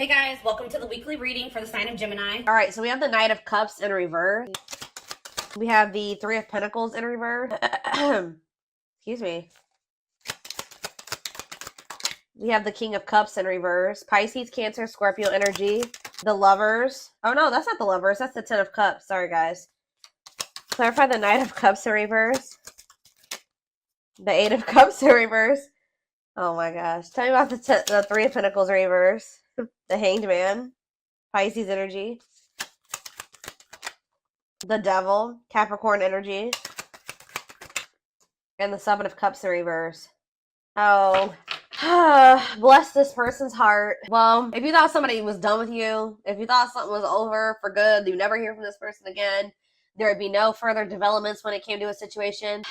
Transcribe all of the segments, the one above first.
Hey guys, welcome to the weekly reading for the sign of Gemini. All right, so we have the Knight of Cups in reverse. We have the Three of Pentacles in reverse. Excuse me. We have the King of Cups in reverse. Pisces, Cancer, Scorpio energy. The Lovers. Oh no, that's not the Lovers. That's the Ten of Cups. Sorry, guys. Clarify the Knight of Cups in reverse. The Eight of Cups in reverse. Oh my gosh. Tell me about the Three of Pentacles in reverse. The Hanged Man. Pisces energy. The Devil. Capricorn energy. And the Seven of Cups in reverse. Oh. Bless this person's heart. Well, if you thought somebody was done with you, if you thought something was over for good, you never hear from this person again, there would be no further developments when it came to a situation.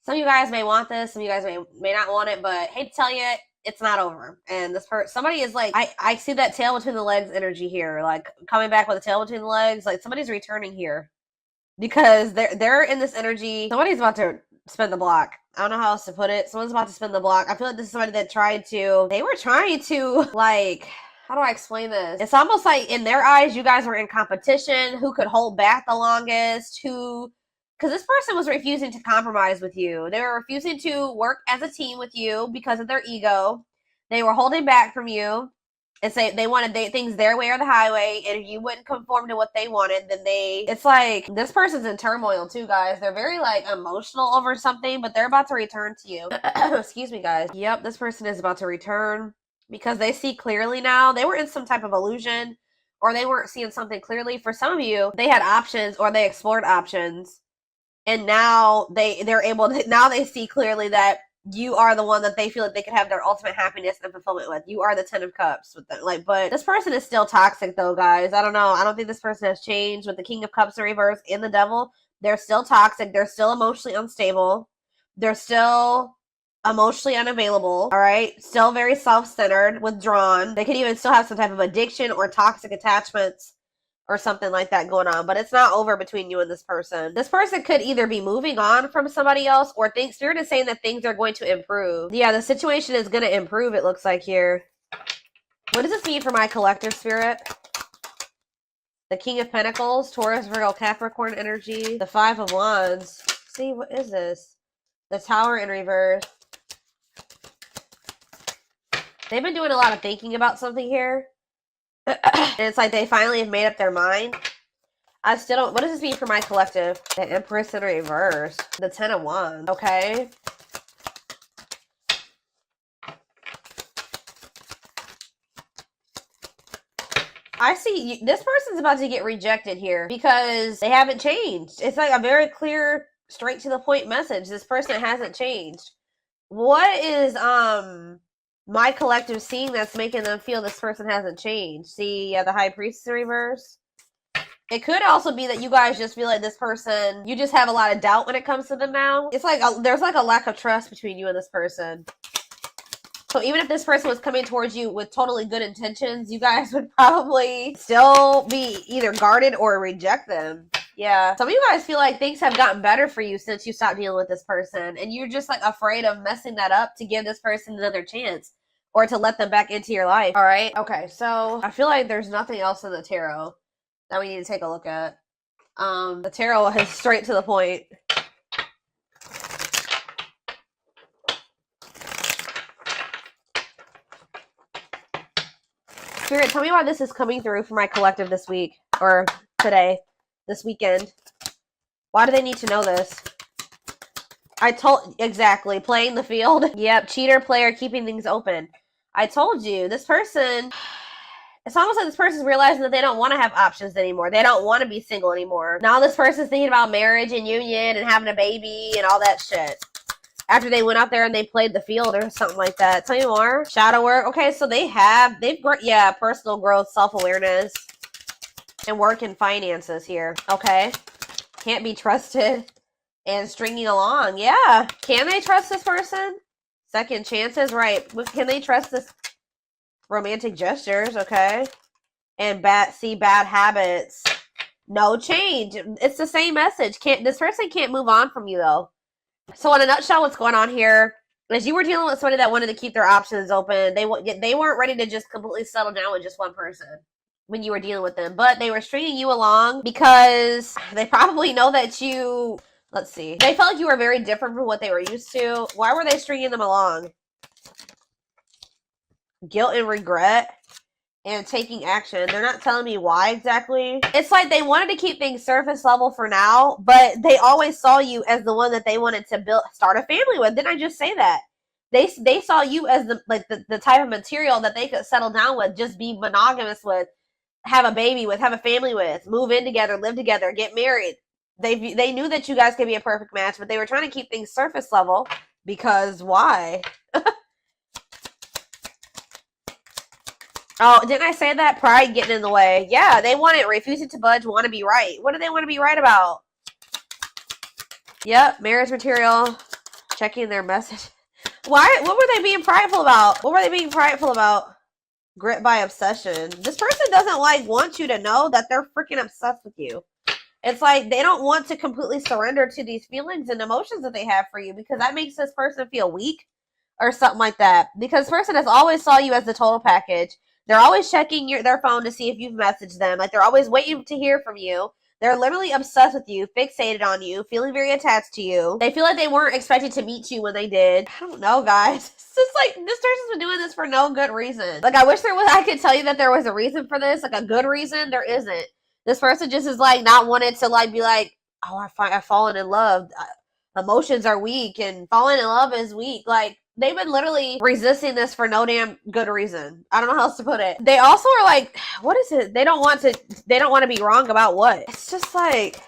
Some of you guys may want this, some of you guys may not want it, but hate to tell you, it's not over. And this person, somebody is like, I see that tail between the legs energy here, like coming back with a tail between the legs, like somebody's returning here. Because they're in this energy, somebody's about to spin the block. I don't know how else to put it. Someone's about to spin the block. I feel like this is somebody that they were trying to, like, how do I explain this? It's almost like in their eyes, you guys were in competition. Who could hold back the longest? Because this person was refusing to compromise with you. They were refusing to work as a team with you because of their ego. They were holding back from you. And say they wanted things their way or the highway, and if you wouldn't conform to what they wanted, then it's like, this person's in turmoil too, guys. They're very, like, emotional over something, but they're about to return to you. Excuse me, guys. Yep, this person is about to return because they see clearly now. They were in some type of illusion, or they weren't seeing something clearly. For some of you, they had options, or they explored options, and now they're able to, now they see clearly that you are the one that they feel like they could have their ultimate happiness and fulfillment with. You are the Ten of Cups with them. Like, but this person is still toxic though, guys. I don't know. I don't think this person has changed. With the King of Cups in reverse and the Devil, they're still toxic. They're still emotionally unstable. They're still emotionally unavailable. All right. Still very self-centered, withdrawn. They could even still have some type of addiction or toxic attachments or something like that going on, but it's not over between you and this person. This person could either be moving on from somebody else, or Spirit is saying that things are going to improve. Yeah, the situation is going to improve, it looks like here. What does this mean for my collective, Spirit? The King of Pentacles, Taurus, Virgo, Capricorn energy. The Five of Wands. See, what is this? The Tower in reverse. They've been doing a lot of thinking about something here. And it's like they finally have made up their mind. I still don't. What does this mean for my collective? The Empress in reverse. The Ten of Wands. Okay. I see this person's about to get rejected here because they haven't changed. It's like a very clear, straight to the point message. This person hasn't changed. What is my collective seeing that's making them feel this person hasn't changed? See, yeah, the High Priestess in reverse. It could also be that you guys just feel like this person, you just have a lot of doubt when it comes to them now. It's like there's like a lack of trust between you and this person. So even if this person was coming towards you with totally good intentions, you guys would probably still be either guarded or reject them. Yeah. Some of you guys feel like things have gotten better for you since you stopped dealing with this person. And you're just like afraid of messing that up to give this person another chance. Or to let them back into your life. All right. Okay. So I feel like there's nothing else in the tarot that we need to take a look at. The tarot is straight to the point. Spirit, tell me why this is coming through for my collective this week or today, this weekend. Why do they need to know this? Exactly, playing the field. Yep, cheater, player, keeping things open. I told you, this person, it's almost like this person's realizing that they don't want to have options anymore. They don't want to be single anymore. Now this person's thinking about marriage and union and having a baby and all that shit. After they went out there and they played the field or something like that. Tell me more. Shadow work. Okay, so yeah, personal growth, self-awareness, and work and finances here. Okay. Can't be trusted. And stringing along, yeah. Can they trust this person? Second chances, right. Can they trust this? Romantic gestures, okay. And bad habits. No change. It's the same message. This person can't move on from you, though. So in a nutshell, what's going on here? As you were dealing with somebody that wanted to keep their options open, they weren't ready to just completely settle down with just one person when you were dealing with them, but they were stringing you along because they probably know that you, let's see, they felt like you were very different from what they were used to. Why were they stringing them along? Guilt and regret and taking action. They're not telling me why exactly. It's like they wanted to keep things surface level for now, but they always saw you as the one that they wanted to start a family with. Didn't I just say that? They saw you as the type of material that they could settle down with, just be monogamous with, have a baby with, have a family with, move in together, live together, get married. They knew that you guys could be a perfect match, but they were trying to keep things surface level because why? Oh, didn't I say that? Pride getting in the way. Yeah, they want it. Refusing to budge, want to be right. What do they want to be right about? Yep, marriage material. Checking their message. Why? What were they being prideful about? What were they being prideful about? Grit by obsession. This person doesn't want you to know that they're freaking obsessed with you. It's like they don't want to completely surrender to these feelings and emotions that they have for you, because that makes this person feel weak or something like that. Because this person has always saw you as the total package. They're always checking their phone to see if you've messaged them. Like, they're always waiting to hear from you. They're literally obsessed with you, fixated on you, feeling very attached to you. They feel like they weren't expected to meet you when they did. I don't know, guys. It's just like, this person's been doing this for no good reason. Like, I wish I could tell you that there was a reason for this, like a good reason. There isn't. This person just is like not wanting to be like, oh, I've fallen in love. Emotions are weak and falling in love is weak. Like, they've been literally resisting this for no damn good reason. I don't know how else to put it. They also are like, what is it? They don't want to be wrong about what? It's just like,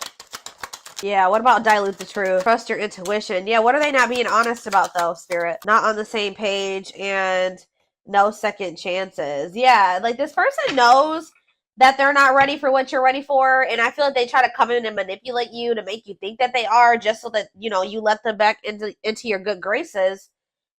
yeah, what about dilute the truth? Trust your intuition. Yeah, what are they not being honest about though, Spirit? Not on the same page and no second chances. Yeah, like this person knows that they're not ready for what you're ready for, and I feel like they try to come in and manipulate you to make you think that they are, just so that, you let them back into your good graces.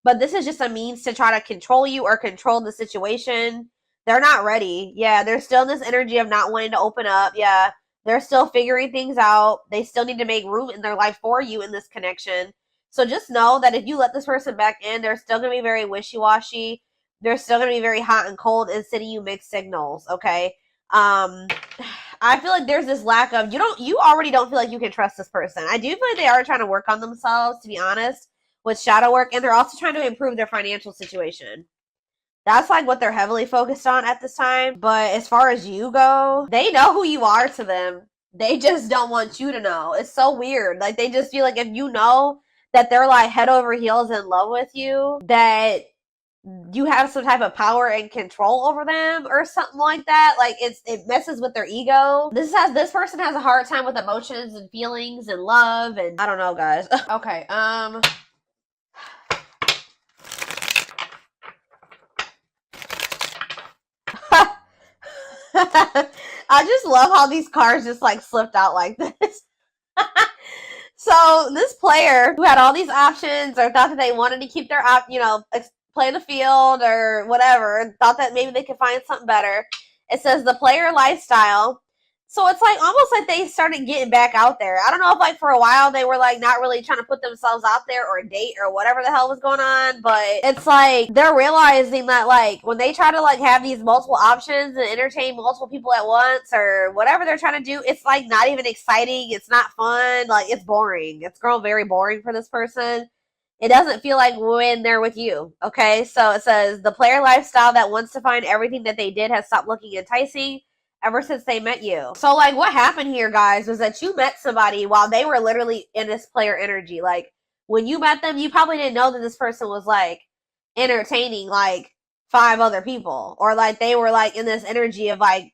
But this is just a means to try to control you or control the situation. They're not ready. Yeah, they're still in this energy of not wanting to open up. Yeah, they're still figuring things out. They still need to make room in their life for you in this connection. So just know that if you let this person back in, they're still going to be very wishy-washy. They're still going to be very hot and cold and sending you mixed signals, okay? I feel like there's this lack of, you already don't feel like you can trust this person. I do feel like they are trying to work on themselves, to be honest, with shadow work, and they're also trying to improve their financial situation. That's like what they're heavily focused on at this time. But as far as you go, they know who you are to them. They just don't want you to know. It's so weird. Like, they just feel like if you know that they're like head over heels in love with you, that you have some type of power and control over them or something like that. Like, it messes with their ego. This person has a hard time with emotions and feelings and love, and I don't know, guys. Okay, I just love how these cards just like slipped out like this. So this player who had all these options, or thought that they wanted to keep their play the field or whatever, and thought that maybe they could find something better. It says the player lifestyle. So it's like almost like they started getting back out there. I don't know if like for a while they were like not really trying to put themselves out there or date or whatever the hell was going on, but it's like they're realizing that like when they try to like have these multiple options and entertain multiple people at once or whatever they're trying to do, it's like not even exciting. It's not fun. Like, it's boring. It's grown very boring for this person. It doesn't feel like when they're with you, okay? So it says, the player lifestyle that wants to find everything that they did has stopped looking enticing ever since they met you. So, like, what happened here, guys, was that you met somebody while they were literally in this player energy. Like, when you met them, you probably didn't know that this person was, like, entertaining, like, 5 other people. Or, like, they were, like, in this energy of, like,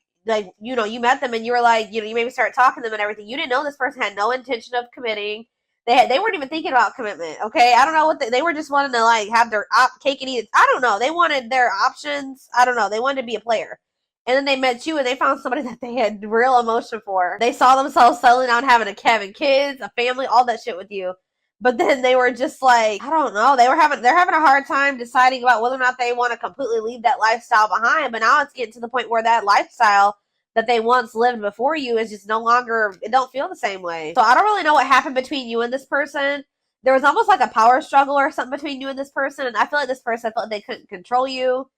you met them and you were, like, you maybe start talking to them and everything. You didn't know this person had no intention of committing. They weren't even thinking about commitment, okay? I don't know what they were just wanting to, like, have their cake and eat it. I don't know. They wanted their options. I don't know. They wanted to be a player. And then they met you and they found somebody that they had real emotion for. They saw themselves settling down, having kids, a family, all that shit with you. But then they were just like, I don't know. They're having a hard time deciding about whether or not they want to completely leave that lifestyle behind. But now it's getting to the point where that lifestyle that they once lived before you is just no longer, it don't feel the same way. So I don't really know what happened between you and this person. there was almost like a power struggle or something between you and this person. And I feel like this person felt like they couldn't control you,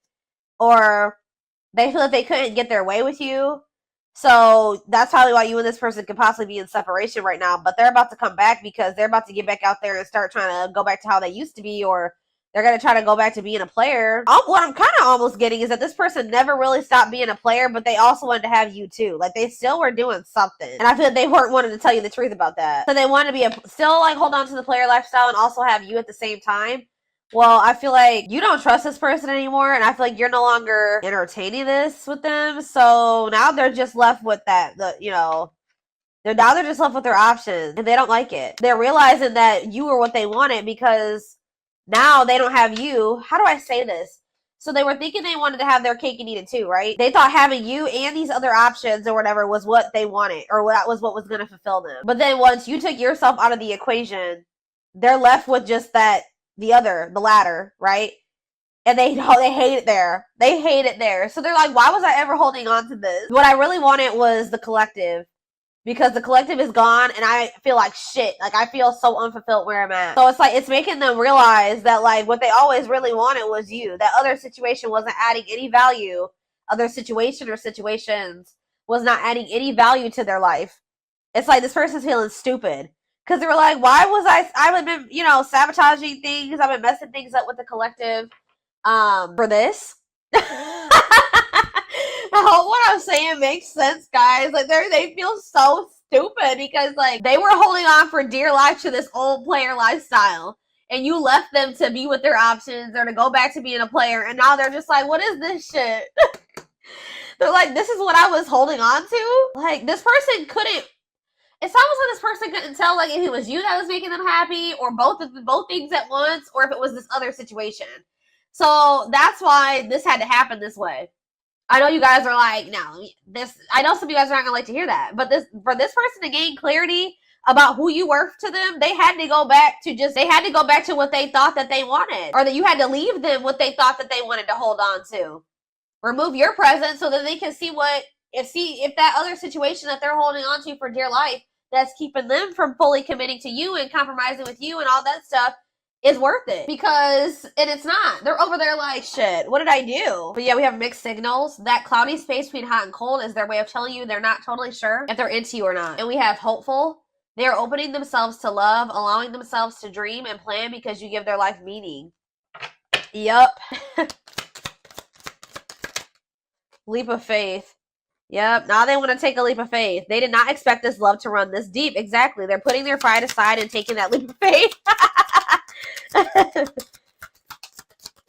or they feel like they couldn't get their way with you. So that's probably why you and this person could possibly be in separation right now. But they're about to come back because they're about to get back out there and start trying to go back to how they used to be, or they're going to try to go back to being a player. What I'm kind of almost getting is that this person never really stopped being a player, but they also wanted to have you too. Like, they still were doing something. And I feel like they weren't wanting to tell you the truth about that. So they wanted to be still like hold on to the player lifestyle and also have you at the same time. Well, I feel like you don't trust this person anymore, and I feel like you're no longer entertaining this with them. So now they're just left with that, they're just left with their options, and they don't like it. They're realizing that you were what they wanted because now they don't have you. How do I say this? So they were thinking they wanted to have their cake and eat it too, right? They thought having you and these other options or whatever was what they wanted, or that was what was going to fulfill them. But then once you took yourself out of the equation, they're left with just that, the latter, right? And they hate it there. They hate it there. So they're like, why was I ever holding on to this? What I really wanted was the collective, because the collective is gone and I feel like shit. Like, I feel so unfulfilled where I'm at. So it's like, it's making them realize that, like, what they always really wanted was you. That other situation wasn't adding any value. Other situation or situations was not adding any value to their life. It's like this person's feeling stupid. Because they were like, why was I've been, sabotaging things. I've been messing things up with the collective for this. I hope what I'm saying makes sense, guys. Like, they feel so stupid because, like, they were holding on for dear life to this old player lifestyle. And you left them to be with their options or to go back to being a player. And now they're just like, what is this shit? They're like, this is what I was holding on to? Like, this person couldn't. It's almost like this person couldn't tell, like, if it was you that was making them happy, or both things at once, or if it was this other situation. So that's why this had to happen this way. I know you guys are like, no, I know some of you guys are not gonna like to hear that, but for this person to gain clarity about who you were to them, they had to go back to what they thought that they wanted, or that you had to leave them what they thought that they wanted to hold on to. Remove your presence so that they can see if that other situation that they're holding on to for dear life, that's keeping them from fully committing to you and compromising with you and all that stuff, is worth it. And it's not. They're over there like, shit, what did I do? But yeah, we have mixed signals. That cloudy space between hot and cold is their way of telling you they're not totally sure if they're into you or not. And we have hopeful. They are opening themselves to love, allowing themselves to dream and plan because you give their life meaning. Yup. Leap of faith. Yep, now they want to take a leap of faith. They did not expect this love to run this deep. Exactly. They're putting their pride aside and taking that leap of faith.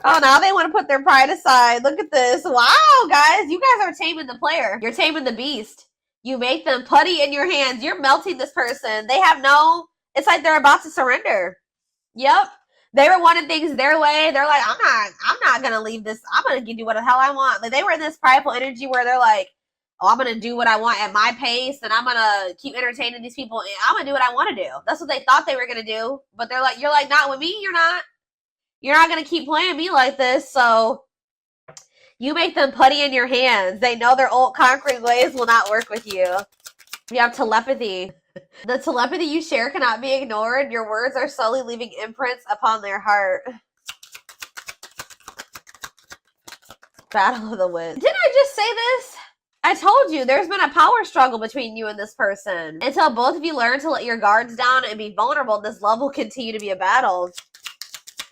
Oh, now they want to put their pride aside. Look at this. Wow, guys. You guys are taming the player. You're taming the beast. You make them putty in your hands. You're melting this person. It's like they're about to surrender. Yep. They were wanting things their way. They're like, I'm not going to leave this. I'm going to do what the hell I want. Like, they were in this prideful energy where they're like, oh, I'm going to do what I want at my pace, and I'm going to keep entertaining these people, and I'm going to do what I want to do. That's what they thought they were going to do. But they're like, you're like, not with me, you're not. You're not going to keep playing me like this, so you make them putty in your hands. They know their old concrete ways will not work with you. You have telepathy. The telepathy you share cannot be ignored. Your words are slowly leaving imprints upon their heart. Battle of the Winds. Didn't I just say this? I told you, there's been a power struggle between you and this person. Until both of you learn to let your guards down and be vulnerable, this love will continue to be a battle.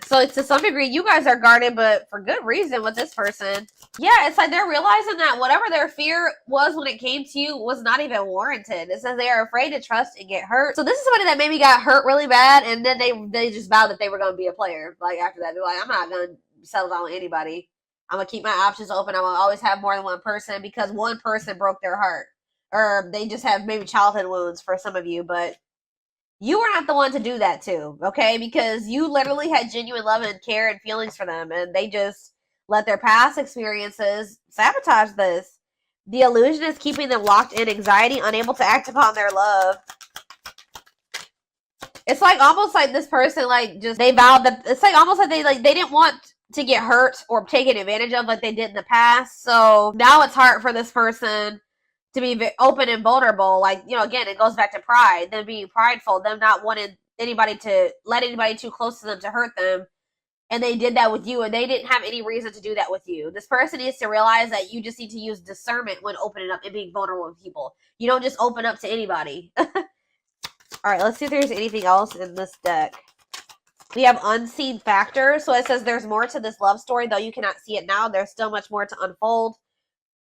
So to some degree, you guys are guarded, but for good reason with this person. Yeah, it's like they're realizing that whatever their fear was when it came to you was not even warranted. It says they are afraid to trust and get hurt. So this is somebody that maybe got hurt really bad, and then they just vowed that they were going to be a player. Like, after that, they're like, I'm not going to settle down with anybody. I'm going to keep my options open. I'm going to always have more than one person because one person broke their heart. Or they just have maybe childhood wounds for some of you, but you were not the one to do that to, okay? Because you literally had genuine love and care and feelings for them, and they just let their past experiences sabotage this. The illusion is keeping them locked in anxiety, unable to act upon their love. It's like almost like this person, like, just, they vowed that, it's like almost like they didn't want to get hurt or taken advantage of like they did in the past. So now it's hard for this person to be open and vulnerable. Like, again, it goes back to pride, them being prideful, them not wanting anybody to let anybody too close to them to hurt them. And they did that with you, and they didn't have any reason to do that with you. This person needs to realize that you just need to use discernment when opening up and being vulnerable with people. You don't just open up to anybody. All right, let's see if there's anything else in this deck. We have unseen factors. So it says there's more to this love story, though you cannot see it now. There's still much more to unfold.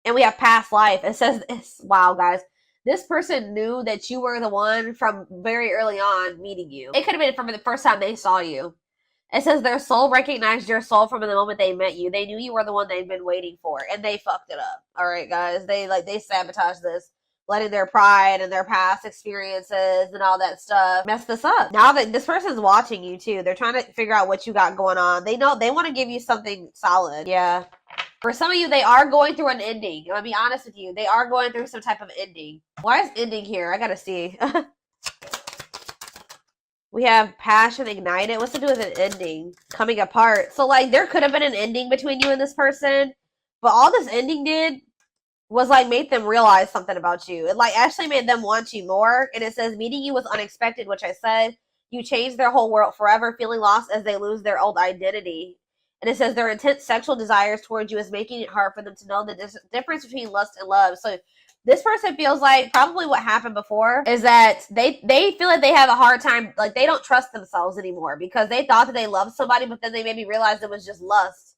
And we have past life. It says, wow, guys. This person knew that you were the one from very early on meeting you. It could have been from the first time they saw you. It says their soul recognized your soul from the moment they met you. They knew you were the one they'd been waiting for, and they fucked it up. All right, guys. They sabotaged this, letting their pride and their past experiences and all that stuff mess this up. Now that this person's watching you too, they're trying to figure out what you got going on. They know they want to give you something solid. Yeah. For some of you, they are going through an ending. I'm gonna be honest with you. They are going through some type of ending. Why is ending here? I gotta see. We have passion ignited. What's to do with an ending? Coming apart. So, like, there could have been an ending between you and this person, but all this ending did was, like, make them realize something about you. It, like, actually made them want you more. And it says, meeting you was unexpected, which I said. You changed their whole world forever, feeling lost as they lose their old identity. And it says, their intense sexual desires towards you is making it hard for them to know the difference between lust and love. So, this person feels like probably what happened before is that they feel like they have a hard time, like they don't trust themselves anymore because they thought that they loved somebody, but then they maybe realized it was just lust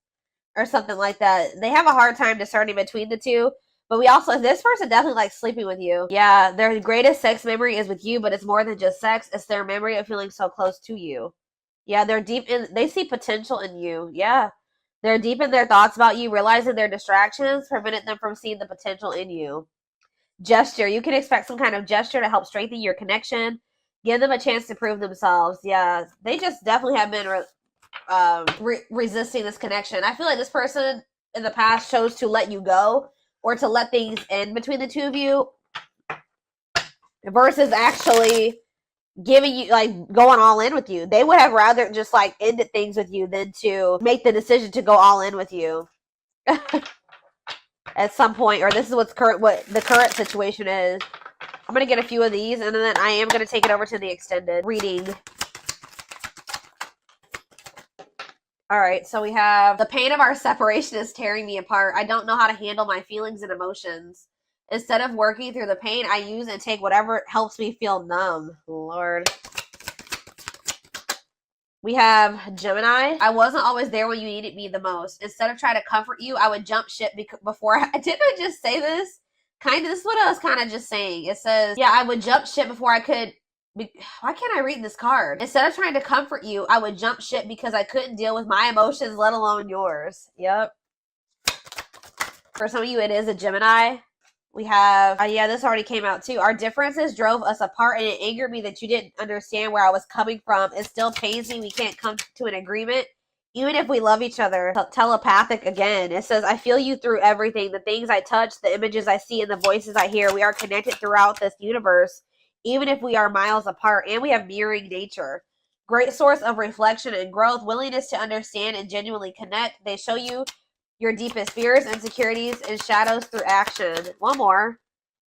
or something like that. They have a hard time discerning between the two. But we also, this person definitely likes sleeping with you. Yeah, their greatest sex memory is with you, but it's more than just sex. It's their memory of feeling so close to you. Yeah, they're deep in, they see potential in you. Yeah. They're deep in their thoughts about you, realizing their distractions prevented them from seeing the potential in you. Gesture. You can expect some kind of gesture to help strengthen your connection. Give them a chance to prove themselves. Yeah, they just definitely have been resisting this connection. I feel like this person in the past chose to let you go or to let things end between the two of you versus actually giving you, like, going all in with you. They would have rather just, like, ended things with you than to make the decision to go all in with you. At some point, or this is what the current situation is. I'm going to get a few of these, and then I am going to take it over to the extended reading. All right, so we have, the pain of our separation is tearing me apart. I don't know how to handle my feelings and emotions. Instead of working through the pain, I use and take whatever helps me feel numb. Lord. We have Gemini. I wasn't always there when you needed me the most. Instead of trying to comfort you, I would jump ship before didn't I just say this? This is what I was kind of just saying. It says, yeah, I would jump ship before I could. Why can't I read this card? Instead of trying to comfort you, I would jump ship because I couldn't deal with my emotions, let alone yours. Yep. For some of you, it is a Gemini. We have, yeah, this already came out too. Our differences drove us apart, and it angered me that you didn't understand where I was coming from. It still pains me we can't come to an agreement, even if we love each other. Telepathic again. It says, I feel you through everything. The things I touch, the images I see, and the voices I hear. We are connected throughout this universe, even if we are miles apart, and we have mirroring nature. Great source of reflection and growth, willingness to understand and genuinely connect. They show you your deepest fears, insecurities, and shadows through action. One more.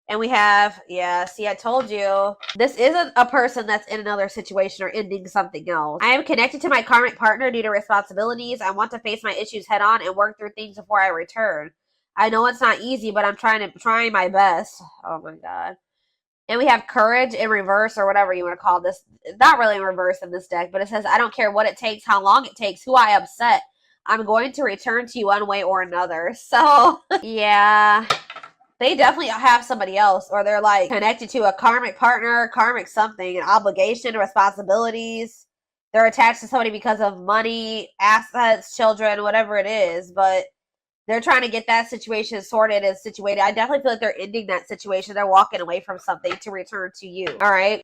And we have, yeah, see, I told you. This isn't a person that's in another situation or ending something else. I am connected to my karmic partner due to responsibilities. I want to face my issues head on and work through things before I return. I know it's not easy, but I'm trying my best. Oh my God. And we have courage in reverse, or whatever you want to call this. It's not really in reverse in this deck, but it says, I don't care what it takes, how long it takes, who I upset. I'm going to return to you one way or another. So, yeah, they definitely have somebody else, or they're like connected to a karmic partner, karmic something, an obligation, responsibilities. They're attached to somebody because of money, assets, children, whatever it is. But they're trying to get that situation sorted and situated. I definitely feel like they're ending that situation. They're walking away from something to return to you. All right.